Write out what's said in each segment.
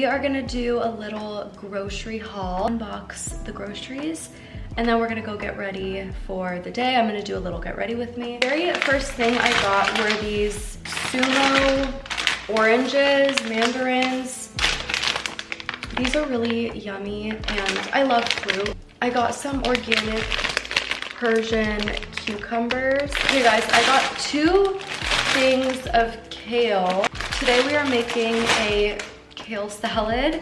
We are gonna do a little grocery haul, unbox the groceries, and then we're gonna go get ready for the day. I'm gonna do a little get ready with me. Very first thing I got were these sumo oranges, mandarins. These are really yummy and I love fruit. I got some organic Persian cucumbers. Okay guys, I got 2 things of kale. Today we are making a kale salad,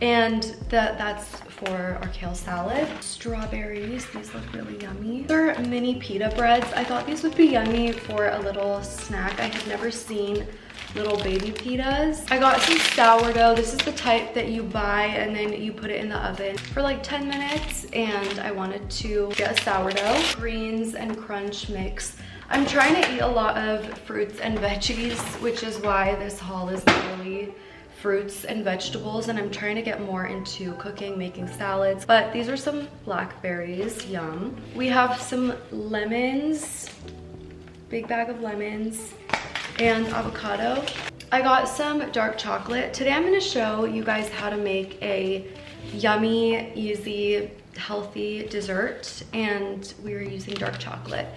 and that's for our kale salad. Strawberries, these look really yummy. These are mini pita breads. I thought these would be yummy for a little snack. I had never seen little baby pitas. I got some sourdough. This is the type that you buy and then you put it in the oven for like 10 minutes, and I wanted to get a sourdough. Greens and crunch mix. I'm trying to eat a lot of fruits and veggies, which is why this haul is literally fruits and vegetables, and I'm trying to get more into cooking, making salads. But these are some blackberries, yum. We have some lemons, big bag of lemons, and avocado. I got some dark chocolate. Today I'm gonna show you guys how to make a yummy, easy, healthy dessert, and we are using dark chocolate.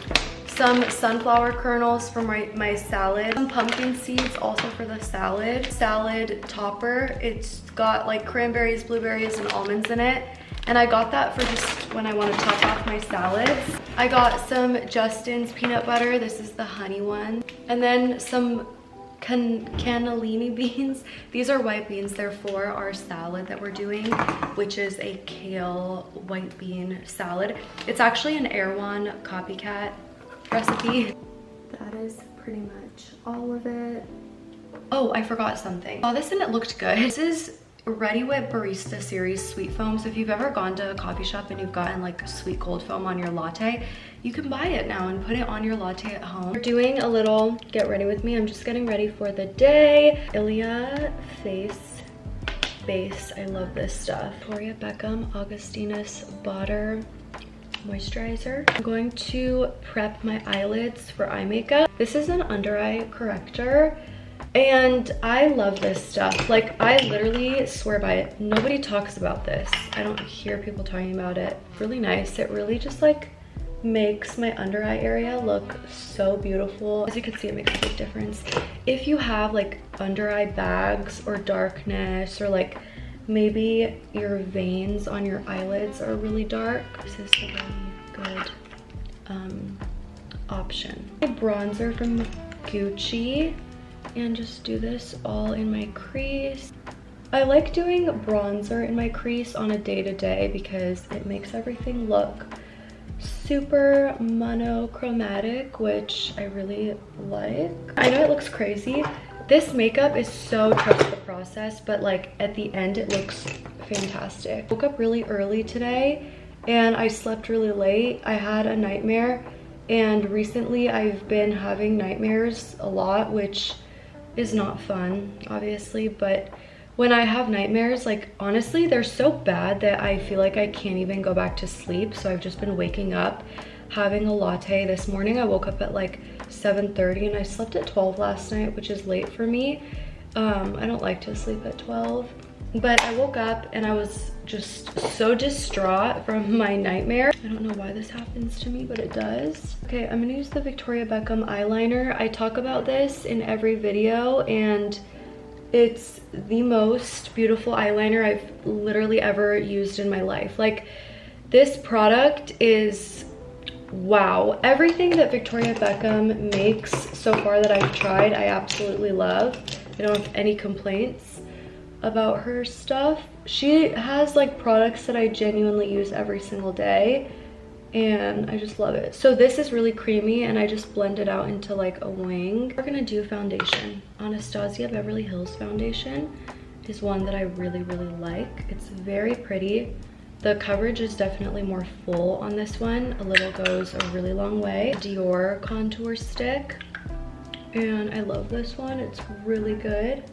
Some sunflower kernels for my salad. Some pumpkin seeds also for the salad. Salad topper. It's got like cranberries, blueberries, and almonds in it. And I got that for just when I want to top off my salads. I got some Justin's peanut butter. This is the honey one. And then some cannellini beans. These are white beans. They're for our salad that we're doing, which is a kale white bean salad. It's actually an Erewhon copycat recipe. That is pretty much all of it. Oh, I forgot something. Oh, this and it looked good. This is Ready Whip Barista Series sweet foam. So if you've ever gone to a coffee shop and you've gotten like sweet cold foam on your latte, you can buy it now and put it on your latte at home. We're doing a little get ready with me. I'm just getting ready for the day. Ilia face base. I love this stuff. Victoria Beckham Augustinus Butter moisturizer. I'm going to prep my eyelids for eye makeup. This is an under eye corrector, and I love this stuff. Like, I literally swear by it. Nobody talks about this. I don't hear people talking about it. Really nice. It really just like makes my under eye area look so beautiful. As you can see, it makes a big difference. If you have like under eye bags or darkness, or like maybe your veins on your eyelids are really dark, this is a really good option. A bronzer from Gucci, and just do this all in my crease. I like doing bronzer in my crease on a day-to-day because it makes everything look super monochromatic, which I really like. I know it looks crazy. This makeup is so trust the process, but like at the end it looks fantastic. Woke up really early today and I slept really late. I had a nightmare, and recently I've been having nightmares a lot, which is not fun, obviously, but when I have nightmares, like honestly, they're so bad that I feel like I can't even go back to sleep. So I've just been waking up, having a latte. This morning I woke up at like 7:30 and I slept at 12 last night, which is late for me. I don't like to sleep at 12, but I woke up and I was just so distraught from my nightmare. I don't know why this happens to me, but it does. Okay, I'm gonna use the Victoria Beckham eyeliner. I talk about this in every video, and it's the most beautiful eyeliner I've literally ever used in my life. Like, this product is wow. Everything that Victoria Beckham makes so far that I've tried, I absolutely love. I don't have any complaints about her stuff. She has like products that I genuinely use every single day, and I just love it. So this is really creamy, and I just blend it out into like a wing. We're gonna do foundation. Anastasia Beverly Hills foundation is one that I really like. It's very pretty. The coverage is definitely more full on this one. A little goes a really long way. Dior contour stick, and I love this one. It's really good.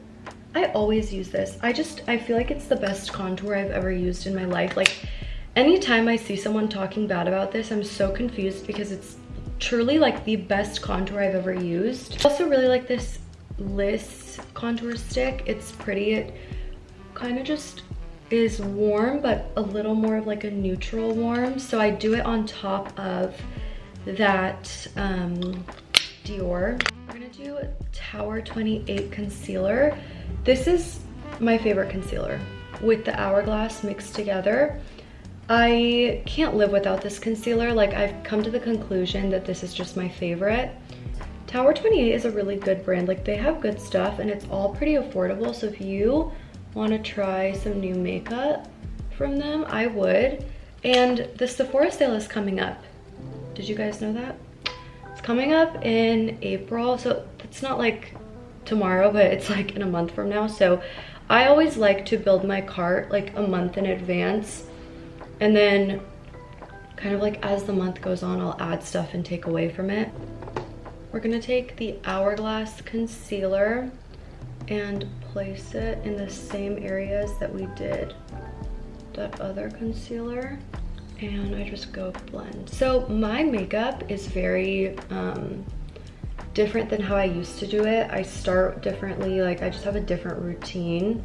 I always use this. I feel like it's the best contour I've ever used in my life. Like, anytime I see someone talking bad about this, I'm so confused because it's truly like the best contour I've ever used. I also really like this Liss contour stick. It's pretty. kind of just is warm, but a little more of like a neutral warm. So I do it on top of that Dior. We're gonna do Tower 28 concealer. This is my favorite concealer with the Hourglass mixed together. I can't live without this concealer. Like, I've come to the conclusion that this is just my favorite. Tower 28 is a really good brand. Like, they have good stuff and it's all pretty affordable. So if you want to try some new makeup from them, I would. And the Sephora sale is coming up. Did you guys know that? It's coming up in April, so it's not like tomorrow, but it's like in a month from now. So I always like to build my cart like a month in advance, and then kind of like as the month goes on, I'll add stuff and take away from it. We're gonna take the Hourglass concealer and place it in the same areas that we did that other concealer, and I just go blend. So my makeup is very different than how I used to do it. I start differently, like I just have a different routine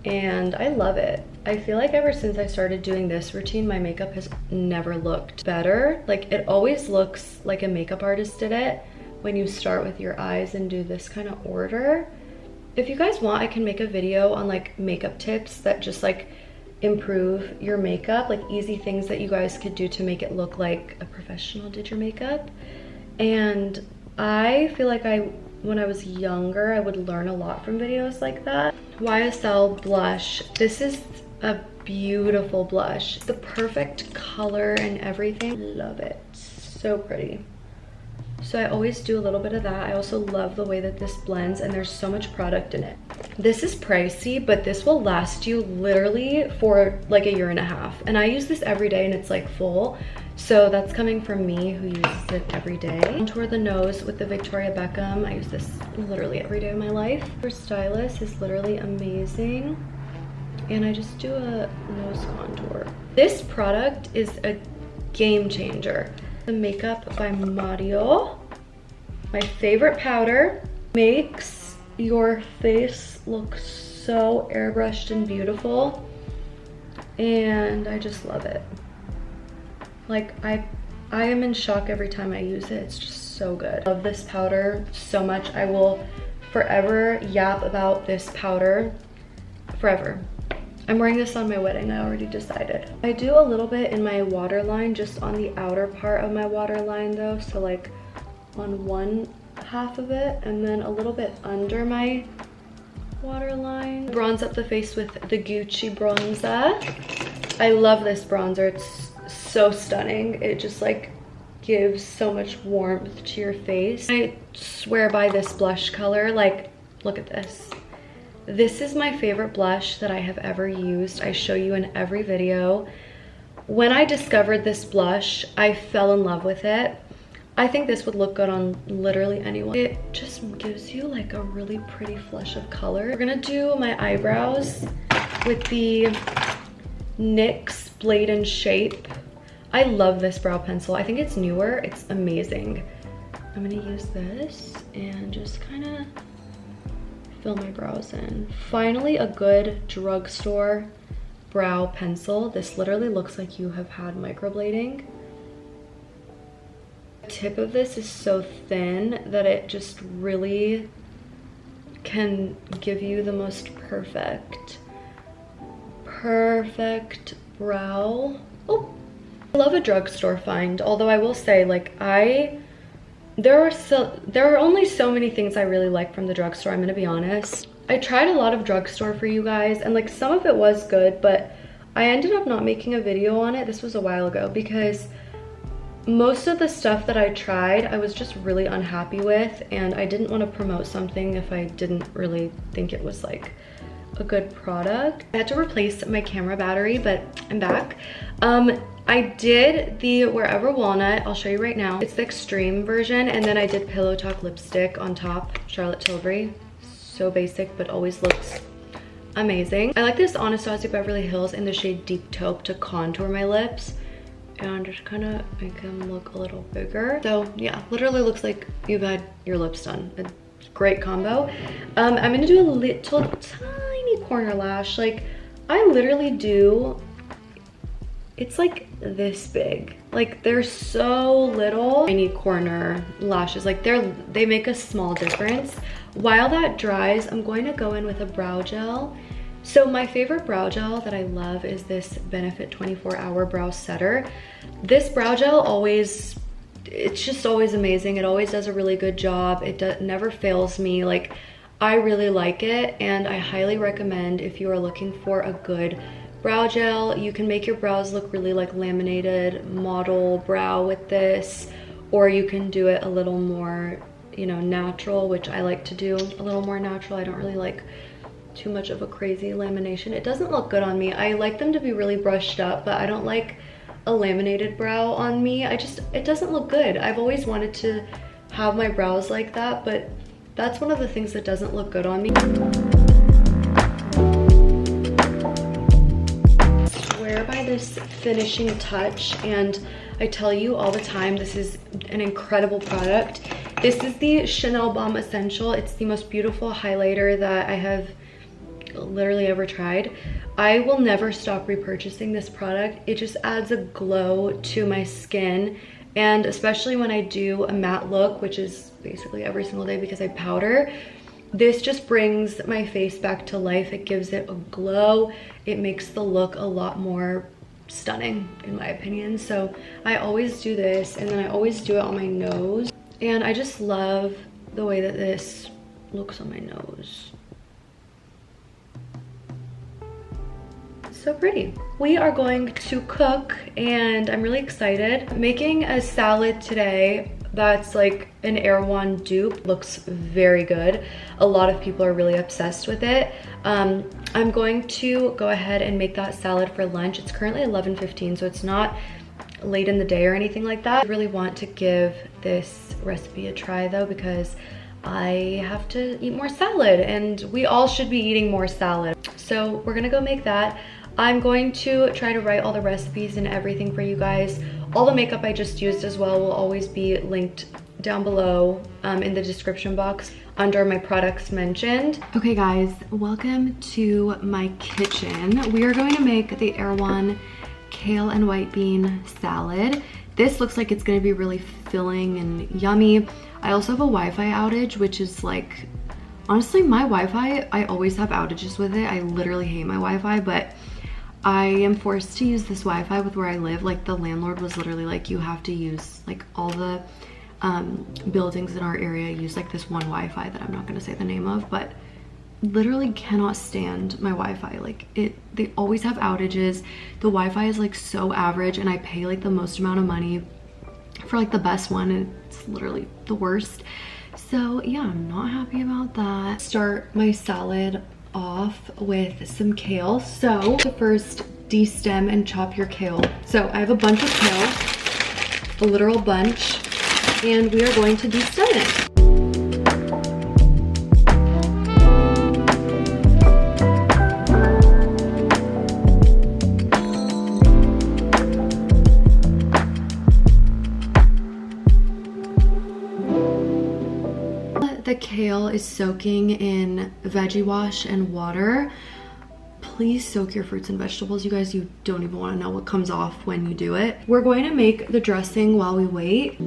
and I love it. I feel like ever since I started doing this routine, my makeup has never looked better. Like, it always looks like a makeup artist did it when you start with your eyes and do this kind of order. If you guys want, I can make a video on like makeup tips that just like improve your makeup, like easy things that you guys could do to make it look like a professional did your makeup. And I feel like when I was younger, I would learn a lot from videos like that. YSL blush. This is a beautiful blush. The perfect color and everything. Love it. So pretty. So I always do a little bit of that. I also love the way that this blends, and there's so much product in it. This is pricey, but this will last you literally for like a year and a half. And I use this every day and it's like full. So that's coming from me who uses it every day. Contour the nose with the Victoria Beckham. I use this literally every day of my life. Her stylus is literally amazing. And I just do a nose contour. This product is a game changer. The Makeup by Mario. My favorite powder. Makes your face look so airbrushed and beautiful. And I just love it. Like, I am in shock every time I use it. It's just so good. I love this powder so much. I will forever yap about this powder forever. I'm wearing this on my wedding, I already decided. I do a little bit in my waterline, just on the outer part of my waterline though. So like on one half of it, and then a little bit under my waterline. Bronze up the face with the Gucci bronzer. I love this bronzer, it's so stunning. It just like gives so much warmth to your face. I swear by this blush color. Like, look at this. This is my favorite blush that I have ever used. I show you in every video. When I discovered this blush, I fell in love with it. I think this would look good on literally anyone. It just gives you like a really pretty flush of color. We're gonna do my eyebrows with the NYX Blade and Shape. I love this brow pencil. I think it's newer, it's amazing. I'm gonna use this and just kind of fill my brows in. Finally, a good drugstore brow pencil. This literally looks like you have had microblading. The tip of this is so thin that it just really can give you the most perfect brow. Oh, I love a drugstore find, although I will say, like, there are only so many things I really like from the drugstore, I'm gonna be honest. I tried a lot of drugstore for you guys, and like some of it was good, but I ended up not making a video on it. This was a while ago, because most of the stuff that I tried, I was just really unhappy with, and I didn't want to promote something if I didn't really think it was like a good product. I had to replace my camera battery, but I'm back. I did the Wherever Walnut, I'll show you right now. It's the extreme version, and then I did Pillow Talk lipstick on top, Charlotte Tilbury. So basic, but always looks amazing. I like this Anastasia Beverly Hills in the shade Deep Taupe to contour my lips and just kind of make them look a little bigger. So yeah, literally looks like you've had your lips done. A great combo. I'm gonna do a little tiny corner lash. Like, I literally do, it's like this big. Like, they're so little. I need corner lashes. Like, they make a small difference. While that dries, I'm going to go in with a brow gel. So my favorite brow gel that I love is this Benefit 24-Hour Brow Setter. This brow gel always, it's just always amazing. It always does a really good job. It never fails me. Like, I really like it, and I highly recommend if you are looking for a good brow gel. You can make your brows look really like laminated model brow with this, or you can do it a little more, you know, natural, which I like to do a little more natural. I don't really like too much of a crazy lamination. It doesn't look good on me. I like them to be really brushed up, but I don't like a laminated brow on me. It doesn't look good. I've always wanted to have my brows like that, but that's one of the things that doesn't look good on me. Swear by this finishing touch, and I tell you all the time, this is an incredible product. This is the Chanel Balm Essential. It's the most beautiful highlighter that I have literally ever tried. I will never stop repurchasing this product. It just adds a glow to my skin, and especially when I do a matte look, which is basically every single day because I powder, this just brings my face back to life. It gives it a glow. It makes the look a lot more stunning in my opinion. So I always do this, and then I always do it on my nose, and I just love the way that this looks on my nose. So pretty. We are going to cook, and I'm really excited. Making a salad today that's like an Erewhon dupe. Looks very good. A lot of people are really obsessed with it. I'm going to go ahead and make that salad for lunch. It's currently 11:15, so it's not late in the day or anything like that. I really want to give this recipe a try though, because I have to eat more salad, and we all should be eating more salad. So we're gonna go make that. I'm going to try to write all the recipes and everything for you guys. All the makeup I just used as well will always be linked down below in the description box under my products mentioned. Okay guys, welcome to my kitchen. We are going to make the Erewhon kale and white bean salad. This looks like it's gonna be really filling and yummy. I also have a Wi-Fi outage, which is like, honestly, my Wi-Fi, I always have outages with it. I literally hate my Wi-Fi, but I am forced to use this Wi-Fi with where I live. Like, the landlord was literally like, you have to use, like, all the buildings in our area use like this one Wi-Fi that I'm not gonna say the name of, but literally cannot stand my Wi-Fi. Like, they always have outages. The Wi-Fi is like so average, and I pay like the most amount of money for like the best one, and it's literally the worst. So yeah, I'm not happy about that. Start my salad off with some kale. So first, de-stem and chop your kale. So I have a bunch of kale, a literal bunch, and we are going to de-stem it. The kale is soaking in veggie wash and water. Please soak your fruits and vegetables, you guys. You don't even want to know what comes off when you do it. We're going to make the dressing while we wait.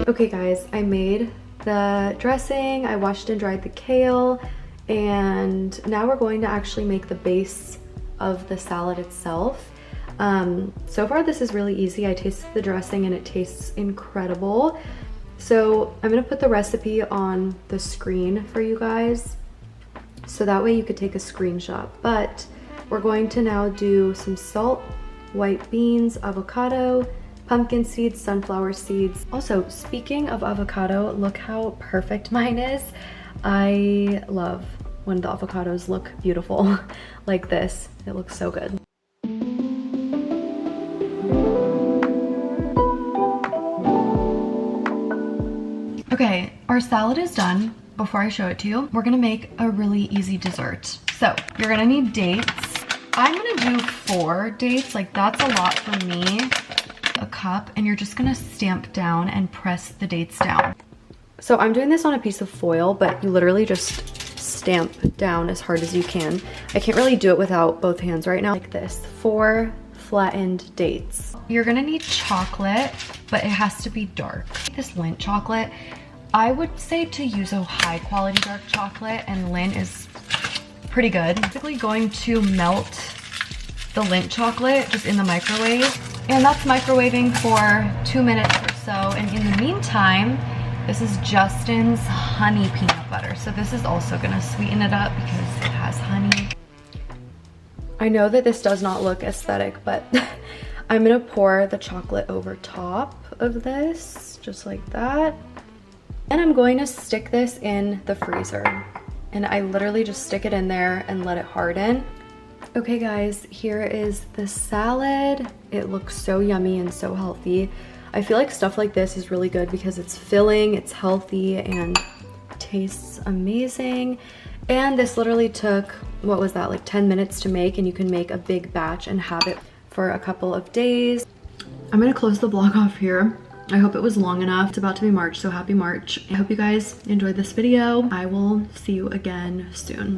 Okay guys, I made the dressing, I washed and dried the kale, and now we're going to actually make the base of the salad itself. So far this is really easy. I tasted the dressing and it tastes incredible. So I'm gonna put the recipe on the screen for you guys, so that way you could take a screenshot. But we're going to now do some salt, white beans, avocado, pumpkin seeds, sunflower seeds. Also, speaking of avocado, look how perfect mine is. I love when the avocados look beautiful like this. It looks so good. Okay, our salad is done. Before I show it to you, we're gonna make a really easy dessert. So you're gonna need dates. I'm gonna do 4 dates, like that's a lot for me. A cup, and you're just gonna stamp down and press the dates down. So I'm doing this on a piece of foil, but you literally just stamp down as hard as you can. I can't really do it without both hands right now. Like this, 4 flattened dates. You're gonna need chocolate, but it has to be dark. This Lindt chocolate, I would say to use a high quality dark chocolate, and Lindt is pretty good. I'm basically going to melt the Lindt chocolate just in the microwave, and that's microwaving for 2 minutes or so. And in the meantime, this is Justin's honey peanut butter. So this is also gonna sweeten it up because it has honey. I know that this does not look aesthetic, but I'm gonna pour the chocolate over top of this, just like that. And I'm going to stick this in the freezer. And I literally just stick it in there and let it harden. Okay guys, here is the salad. It looks so yummy and so healthy. I feel like stuff like this is really good because it's filling, it's healthy, and tastes amazing. And this literally took, what was that, like 10 minutes to make, and you can make a big batch and have it for a couple of days. I'm gonna close the vlog off here. I hope it was long enough. It's about to be March, so happy March. I hope you guys enjoyed this video. I will see you again soon.